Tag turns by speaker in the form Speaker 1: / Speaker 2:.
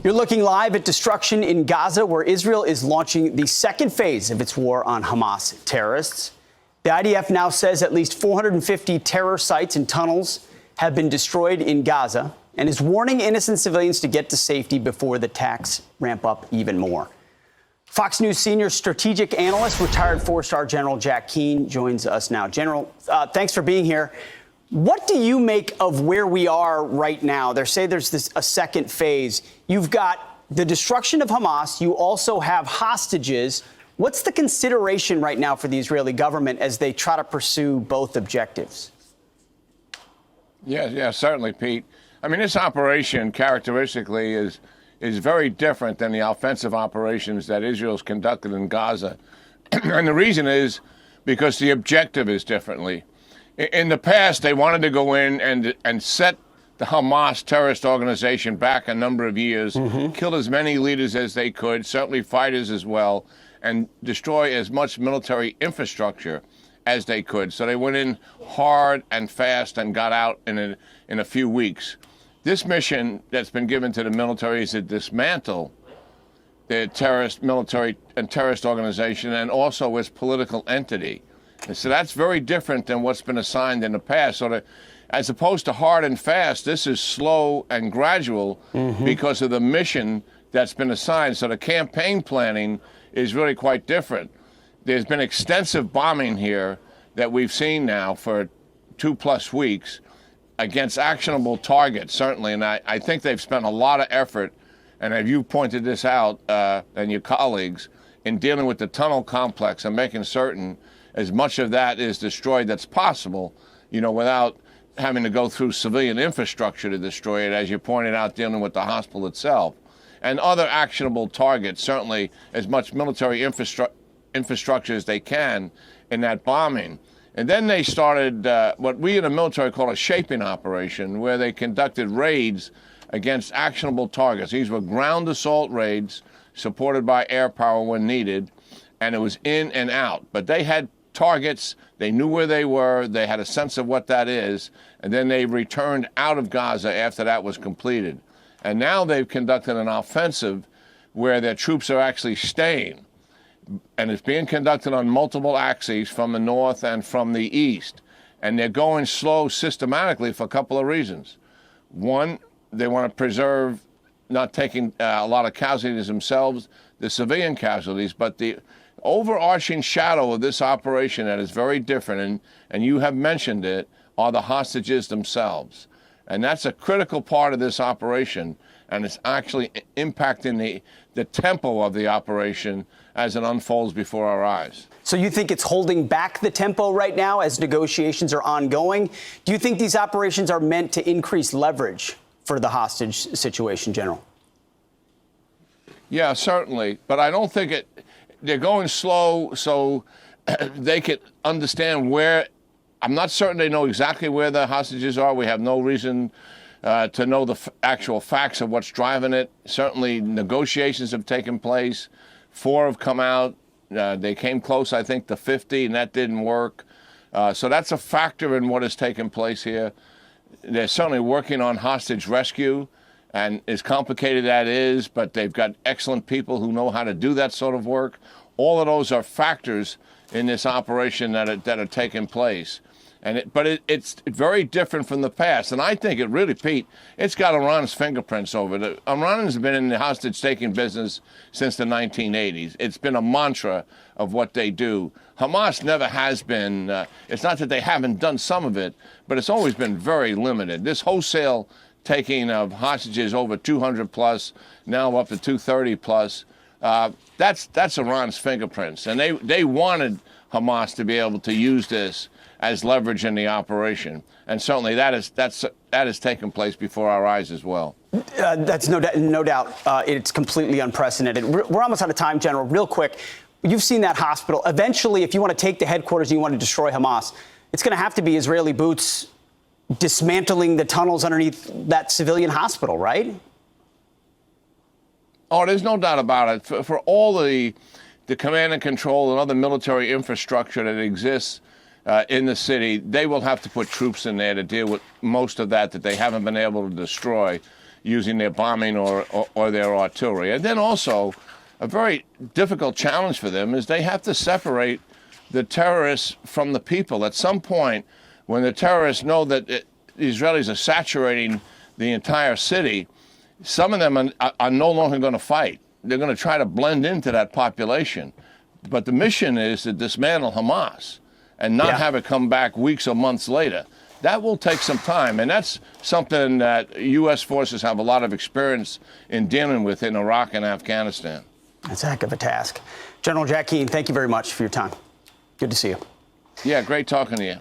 Speaker 1: You're looking live at destruction in Gaza, where Israel is launching the second phase of its war on Hamas terrorists. The IDF now says at least 450 terror sites and tunnels have been destroyed in Gaza and is warning innocent civilians to get to safety before the attacks ramp up even more. Fox News senior strategic analyst, retired four-star General Jack Keane, joins us now. General, thanks for being here. What do you make of where we are right now? They say there's a second phase. You've got the destruction of Hamas. You also have hostages. What's the consideration right now for the Israeli government as they try to pursue both objectives?
Speaker 2: Yeah, certainly, Pete. I mean, this operation characteristically is very different than the offensive operations that Israel's conducted in Gaza. And the reason is because the objective is differently. In the past, they wanted to go in and set the Hamas terrorist organization back a number of years, kill as many leaders as they could, certainly fighters as well, and destroy as much military infrastructure as they could. So they went in hard and fast and got out in a few weeks. This mission that's been given to the military is to dismantle the terrorist military and terrorist organization and also its political entity. And so that's very different than what's been assigned in the past. So as opposed to hard and fast, this is slow and gradual because of the mission that's been assigned. So the campaign planning is really quite different. There's been extensive bombing here that we've seen now for 2+ weeks against actionable targets, certainly. And I think they've spent a lot of effort, and as you pointed this out, and your colleagues, in dealing with the tunnel complex and making certain as much of that is destroyed that's possible, without having to go through civilian infrastructure to destroy it, as you pointed out, dealing with the hospital itself. And other actionable targets, certainly as much military infrastructure as they can in that bombing. And then they started what we in the military call a shaping operation, where they conducted raids against actionable targets. These were ground assault raids supported by air power when needed, and it was in and out. But they had targets, they knew where they were, they had a sense of what that is, and then they returned out of Gaza after that was completed. And now they've conducted an offensive where their troops are actually staying, and it's being conducted on multiple axes from the north and from the east. And they're going slow systematically for a couple of reasons. One, they want to preserve not taking a lot of casualties themselves, the civilian casualties, but the overarching shadow of this operation that is very different, and you have mentioned it, are the hostages themselves. And that's a critical part of this operation, and it's actually impacting the tempo of the operation as it unfolds before our eyes.
Speaker 1: So you think it's holding back the tempo right now as negotiations are ongoing? Do you think these operations are meant to increase leverage for the hostage situation, General?
Speaker 2: Yeah, certainly. But I don't think they're going slow so they can understand where. I'm not certain they know exactly where the hostages are. We have no reason to know the actual facts of what's driving it. Certainly negotiations have taken place. 4 have come out. They came close, I think, to 50, and that didn't work. So that's a factor in what has taken place here. They're certainly working on hostage rescue, and as complicated that is, but they've got excellent people who know how to do that sort of work. All of those are factors in this operation that are taking place. But it's very different from the past. And I think it really, Pete, it's got Iran's fingerprints over it. Iran has been in the hostage-taking business since the 1980s. It's been a mantra of what they do. Hamas never has been. It's not that they haven't done some of it, but it's always been very limited. This wholesale taking of hostages over 200 plus, now up to 230 plus, that's Iran's fingerprints. And they wanted Hamas to be able to use this as leverage in the operation. And certainly that has taken place before our eyes as well.
Speaker 1: That's no doubt. It's completely unprecedented. We're almost out of time, General. Real quick, you've seen that hospital. Eventually, if you want to take the headquarters and you want to destroy Hamas, it's going to have to be Israeli boots dismantling the tunnels underneath that civilian hospital, right?
Speaker 2: Oh, there's no doubt about it. For all the command and control and other military infrastructure that exists in the city, they will have to put troops in there to deal with most of that they haven't been able to destroy. using their bombing or their artillery. And then also, a very difficult challenge for them is they have to separate the terrorists from the people. At some point, when the terrorists know that the Israelis are saturating the entire city, some of them are no longer going to fight. They're going to try to blend into that population. But the mission is to dismantle Hamas and not have it come back weeks or months later. That will take some time, and that's something that U.S. forces have a lot of experience in dealing with in Iraq and Afghanistan.
Speaker 1: That's a heck of a task. General Jack Keane, thank you very much for your time. Good to see you.
Speaker 2: Yeah, great talking to you.